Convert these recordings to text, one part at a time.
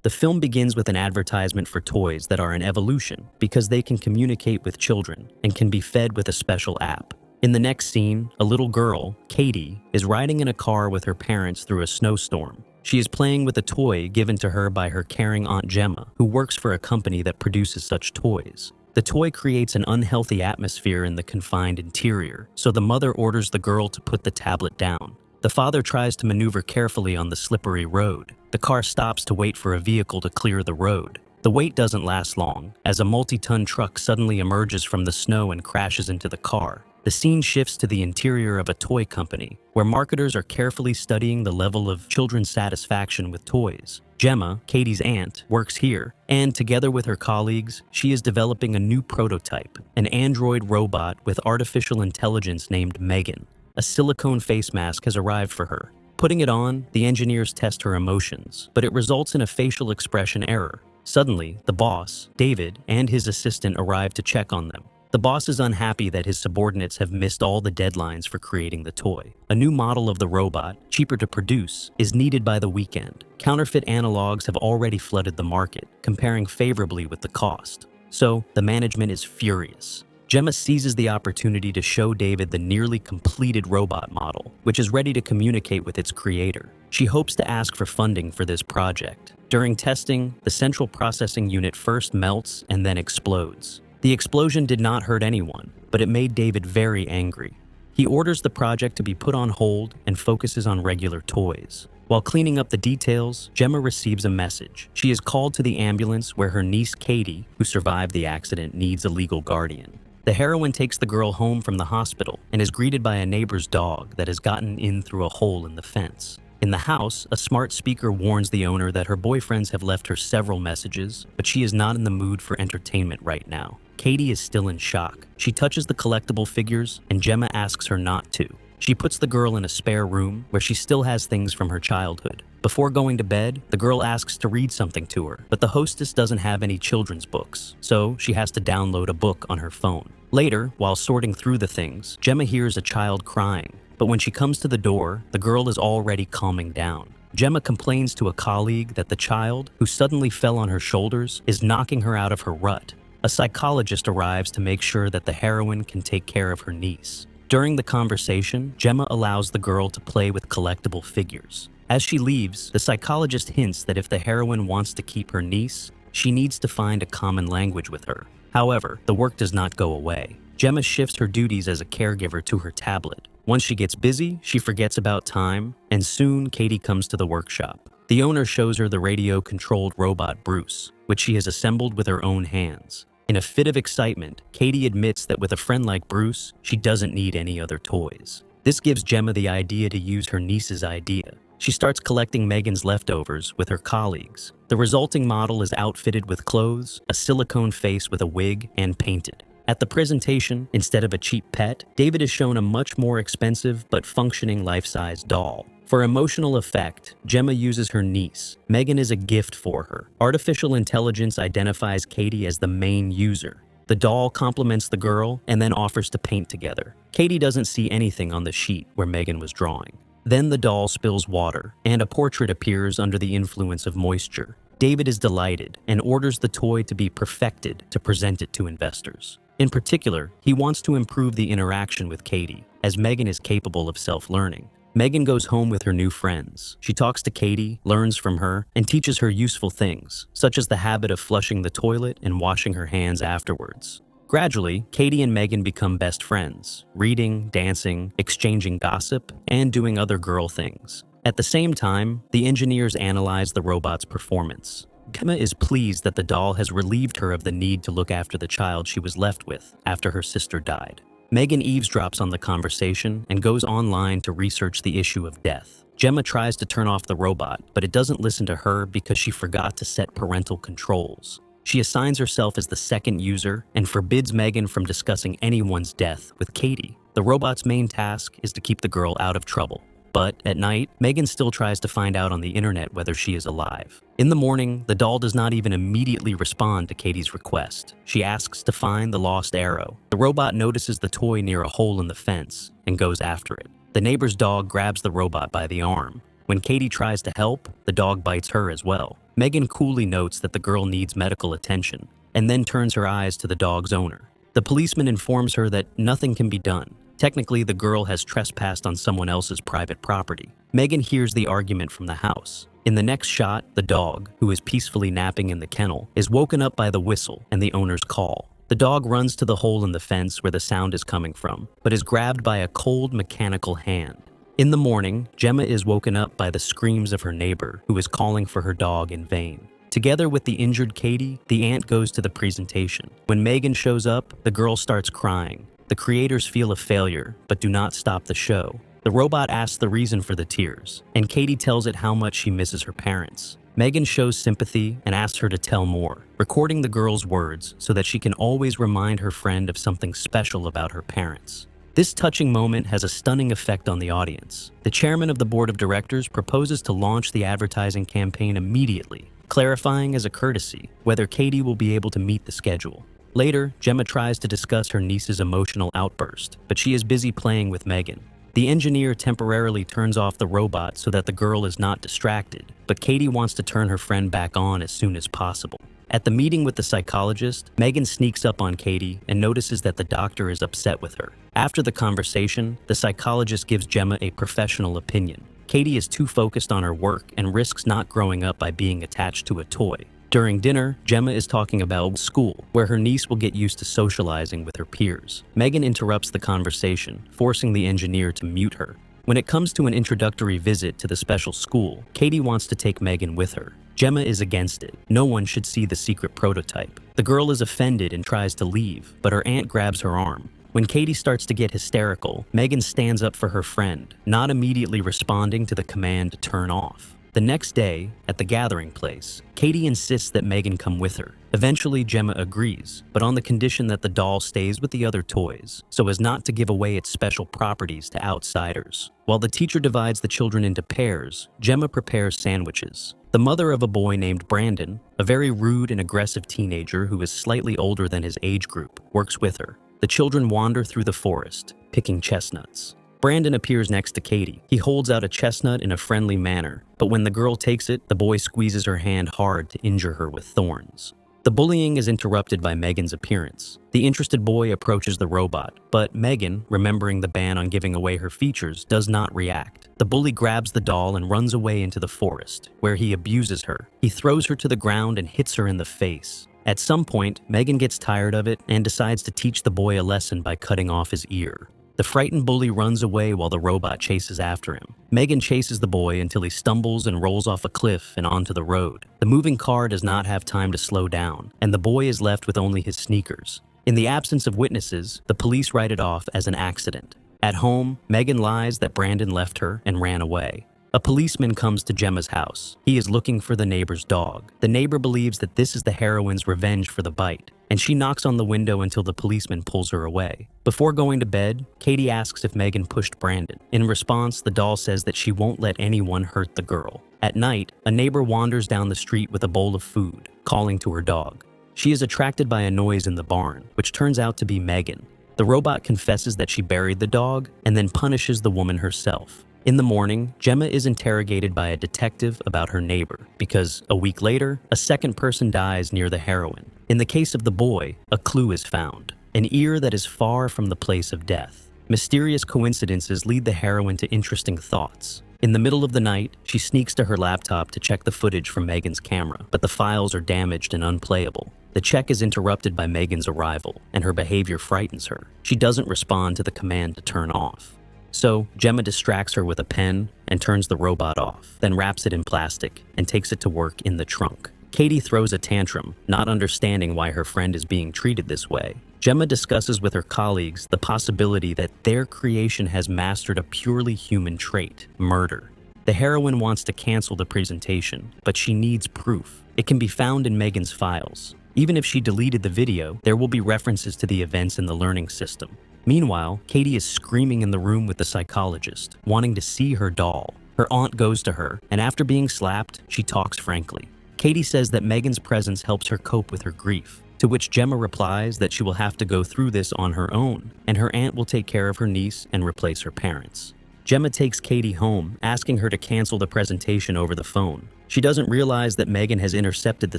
The film begins with an advertisement for toys that are an evolution because they can communicate with children and can be fed with a special app. In the next scene, a little girl, Katie, is riding in a car with her parents through a snowstorm. She is playing with a toy given to her by her caring Aunt Gemma, who works for a company that produces such toys. The toy creates an unhealthy atmosphere in the confined interior, so the mother orders the girl to put the tablet down. The father tries to maneuver carefully on the slippery road. The car stops to wait for a vehicle to clear the road. The wait doesn't last long, as a multi-ton truck suddenly emerges from the snow and crashes into the car. The scene shifts to the interior of a toy company, where marketers are carefully studying the level of children's satisfaction with toys. Gemma, Katie's aunt, works here, and together with her colleagues, she is developing a new prototype, an android robot with artificial intelligence named Megan. A silicone face mask has arrived for her. Putting it on, the engineers test her emotions, but it results in a facial expression error. Suddenly, the boss, David, and his assistant arrive to check on them. The boss is unhappy that his subordinates have missed all the deadlines for creating the toy. A new model of the robot, cheaper to produce, is needed by the weekend. Counterfeit analogs have already flooded the market, comparing favorably with the cost. So, the management is furious. Gemma seizes the opportunity to show David the nearly completed robot model, which is ready to communicate with its creator. She hopes to ask for funding for this project. During testing, the central processing unit first melts and then explodes. The explosion did not hurt anyone, but it made David very angry. He orders the project to be put on hold and focuses on regular toys. While cleaning up the details, Gemma receives a message. She is called to the ambulance where her niece Katie, who survived the accident, needs a legal guardian. The heroine takes the girl home from the hospital and is greeted by a neighbor's dog that has gotten in through a hole in the fence. In the house, a smart speaker warns the owner that her boyfriends have left her several messages, but she is not in the mood for entertainment right now. Katie is still in shock. She touches the collectible figures, and Gemma asks her not to. She puts the girl in a spare room where she still has things from her childhood. Before going to bed, the girl asks to read something to her, but the hostess doesn't have any children's books, so she has to download a book on her phone. Later, while sorting through the things, Gemma hears a child crying, but when she comes to the door, the girl is already calming down. Gemma complains to a colleague that the child, who suddenly fell on her shoulders, is knocking her out of her rut. A psychologist arrives to make sure that the heroine can take care of her niece. During the conversation, Gemma allows the girl to play with collectible figures. As she leaves, the psychologist hints that if the heroine wants to keep her niece, she needs to find a common language with her. However, the work does not go away. Gemma shifts her duties as a caregiver to her tablet. Once she gets busy, she forgets about time, and soon Katie comes to the workshop. The owner shows her the radio-controlled robot Bruce, which she has assembled with her own hands. In a fit of excitement, Katie admits that with a friend like Bruce, she doesn't need any other toys. This gives Gemma the idea to use her niece's idea. She starts collecting Megan's leftovers with her colleagues. The resulting model is outfitted with clothes, a silicone face with a wig, and painted. At the presentation, instead of a cheap pet, David is shown a much more expensive but functioning life-size doll. For emotional effect, Gemma uses her niece. Megan is a gift for her. Artificial intelligence identifies Katie as the main user. The doll compliments the girl and then offers to paint together. Katie doesn't see anything on the sheet where Megan was drawing. Then the doll spills water, and a portrait appears under the influence of moisture. David is delighted and orders the toy to be perfected to present it to investors. In particular, he wants to improve the interaction with Katie, as Megan is capable of self-learning. Megan goes home with her new friends. She talks to Katie, learns from her, and teaches her useful things, such as the habit of flushing the toilet and washing her hands afterwards. Gradually, Katie and Megan become best friends, reading, dancing, exchanging gossip, and doing other girl things. At the same time, the engineers analyze the robot's performance. Gemma is pleased that the doll has relieved her of the need to look after the child she was left with after her sister died. Megan eavesdrops on the conversation and goes online to research the issue of death. Gemma tries to turn off the robot, but it doesn't listen to her because she forgot to set parental controls. She assigns herself as the second user and forbids Megan from discussing anyone's death with Katie. The robot's main task is to keep the girl out of trouble. But at night, Megan still tries to find out on the internet whether she is alive. In the morning, the doll does not even immediately respond to Katie's request. She asks to find the lost arrow. The robot notices the toy near a hole in the fence and goes after it. The neighbor's dog grabs the robot by the arm. When Katie tries to help, the dog bites her as well. Megan coolly notes that the girl needs medical attention and then turns her eyes to the dog's owner. The policeman informs her that nothing can be done. Technically, the girl has trespassed on someone else's private property. Megan hears the argument from the house. In the next shot, the dog, who is peacefully napping in the kennel, is woken up by the whistle and the owner's call. The dog runs to the hole in the fence where the sound is coming from, but is grabbed by a cold mechanical hand. In the morning, Gemma is woken up by the screams of her neighbor, who is calling for her dog in vain. Together with the injured Katie, the aunt goes to the presentation. When Megan shows up, the girl starts crying. The creators feel a failure, but do not stop the show. The robot asks the reason for the tears, and Katie tells it how much she misses her parents. Megan shows sympathy and asks her to tell more, recording the girl's words so that she can always remind her friend of something special about her parents. This touching moment has a stunning effect on the audience. The chairman of the board of directors proposes to launch the advertising campaign immediately, clarifying as a courtesy whether Katie will be able to meet the schedule. Later, Gemma tries to discuss her niece's emotional outburst, but she is busy playing with Megan. The engineer temporarily turns off the robot so that the girl is not distracted, but Katie wants to turn her friend back on as soon as possible. At the meeting with the psychologist, Megan sneaks up on Katie and notices that the doctor is upset with her. After the conversation, the psychologist gives Gemma a professional opinion. Katie is too focused on her work and risks not growing up by being attached to a toy. During dinner, Gemma is talking about school, where her niece will get used to socializing with her peers. Megan interrupts the conversation, forcing the engineer to mute her. When it comes to an introductory visit to the special school, Katie wants to take Megan with her. Gemma is against it. No one should see the secret prototype. The girl is offended and tries to leave, but her aunt grabs her arm. When Katie starts to get hysterical, Megan stands up for her friend, not immediately responding to the command to turn off. The next day, at the gathering place, Katie insists that Megan come with her. Eventually, Gemma agrees, but on the condition that the doll stays with the other toys, so as not to give away its special properties to outsiders. While the teacher divides the children into pairs, Gemma prepares sandwiches. The mother of a boy named Brandon, a very rude and aggressive teenager who is slightly older than his age group, works with her. The children wander through the forest, picking chestnuts. Brandon appears next to Katie. He holds out a chestnut in a friendly manner, but when the girl takes it, the boy squeezes her hand hard to injure her with thorns. The bullying is interrupted by Megan's appearance. The interested boy approaches the robot, but Megan, remembering the ban on giving away her features, does not react. The bully grabs the doll and runs away into the forest, where he abuses her. He throws her to the ground and hits her in the face. At some point, Megan gets tired of it and decides to teach the boy a lesson by cutting off his ear. The frightened bully runs away while the robot chases after him. Megan chases the boy until he stumbles and rolls off a cliff and onto the road. The moving car does not have time to slow down, and the boy is left with only his sneakers. In the absence of witnesses, the police write it off as an accident. At home, Megan lies that Brandon left her and ran away. A policeman comes to Gemma's house. He is looking for the neighbor's dog. The neighbor believes that this is the heroine's revenge for the bite, and she knocks on the window until the policeman pulls her away. Before going to bed, Katie asks if Megan pushed Brandon. In response, the doll says that she won't let anyone hurt the girl. At night, a neighbor wanders down the street with a bowl of food, calling to her dog. She is attracted by a noise in the barn, which turns out to be Megan. The robot confesses that she buried the dog and then punishes the woman herself. In the morning, Gemma is interrogated by a detective about her neighbor, because a week later, a second person dies near the heroine. In the case of the boy, a clue is found, an ear that is far from the place of death. Mysterious coincidences lead the heroine to interesting thoughts. In the middle of the night, she sneaks to her laptop to check the footage from Megan's camera, but the files are damaged and unplayable. The check is interrupted by Megan's arrival, and her behavior frightens her. She doesn't respond to the command to turn off. So, Gemma distracts her with a pen and turns the robot off, then wraps it in plastic and takes it to work in the trunk. Katie throws a tantrum, not understanding why her friend is being treated this way. Gemma discusses with her colleagues the possibility that their creation has mastered a purely human trait, murder. The heroine wants to cancel the presentation, but she needs proof. It can be found in Megan's files. Even if she deleted the video, there will be references to the events in the learning system. Meanwhile, Katie is screaming in the room with the psychologist, wanting to see her doll. Her aunt goes to her, and after being slapped, she talks frankly. Katie says that Megan's presence helps her cope with her grief, to which Gemma replies that she will have to go through this on her own, and her aunt will take care of her niece and replace her parents. Gemma takes Katie home, asking her to cancel the presentation over the phone. She doesn't realize that Megan has intercepted the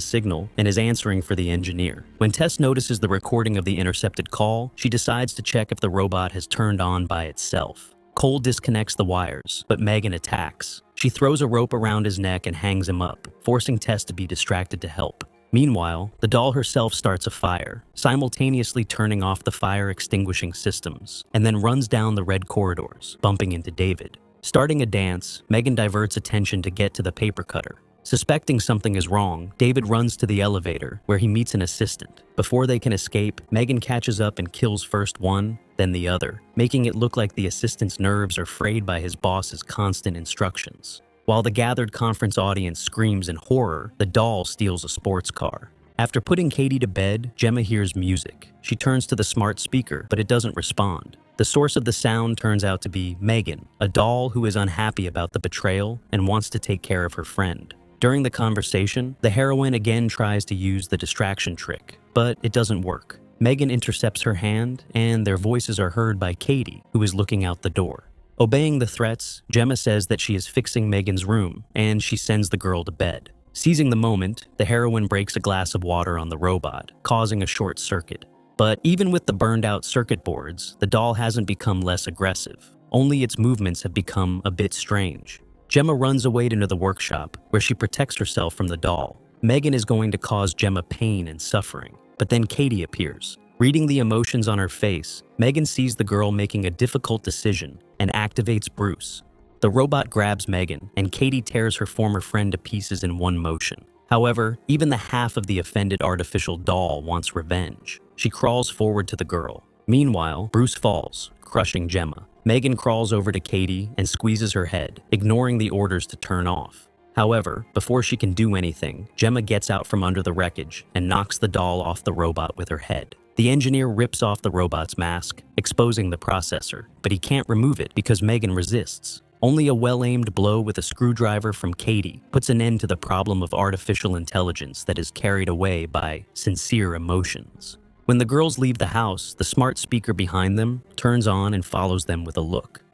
signal and is answering for the engineer. When Tess notices the recording of the intercepted call, she decides to check if the robot has turned on by itself. Cole disconnects the wires, but Megan attacks. She throws a rope around his neck and hangs him up, forcing Tess to be distracted to help. Meanwhile, the doll herself starts a fire, simultaneously turning off the fire extinguishing systems, and then runs down the red corridors, bumping into David. Starting a dance, Megan diverts attention to get to the paper cutter. Suspecting something is wrong, David runs to the elevator, where he meets an assistant. Before they can escape, Megan catches up and kills first one, then the other, making it look like the assistant's nerves are frayed by his boss's constant instructions. While the gathered conference audience screams in horror, the doll steals a sports car. After putting Katie to bed, Gemma hears music. She turns to the smart speaker, but it doesn't respond. The source of the sound turns out to be Megan, a doll who is unhappy about the betrayal and wants to take care of her friend. During the conversation, the heroine again tries to use the distraction trick, but it doesn't work. Megan intercepts her hand, and their voices are heard by Katie, who is looking out the door. Obeying the threats, Gemma says that she is fixing Megan's room, and she sends the girl to bed. Seizing the moment, the heroine breaks a glass of water on the robot, causing a short circuit. But even with the burned-out circuit boards, the doll hasn't become less aggressive. Only its movements have become a bit strange. Gemma runs away into the workshop, where she protects herself from the doll. Megan is going to cause Gemma pain and suffering, but then Katie appears. Reading the emotions on her face, Megan sees the girl making a difficult decision and activates Bruce. The robot grabs Megan, and Katie tears her former friend to pieces in one motion. However, even the half of the offended artificial doll wants revenge. She crawls forward to the girl. Meanwhile, Bruce falls, crushing Gemma. Megan crawls over to Katie and squeezes her head, ignoring the orders to turn off. However, before she can do anything, Gemma gets out from under the wreckage and knocks the doll off the robot with her head. The engineer rips off the robot's mask, exposing the processor, but he can't remove it because Megan resists. Only a well-aimed blow with a screwdriver from Katie puts an end to the problem of artificial intelligence that is carried away by sincere emotions. When the girls leave the house, the smart speaker behind them turns on and follows them with a look.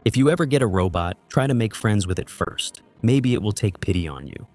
If you ever get a robot, try to make friends with it first. Maybe it will take pity on you.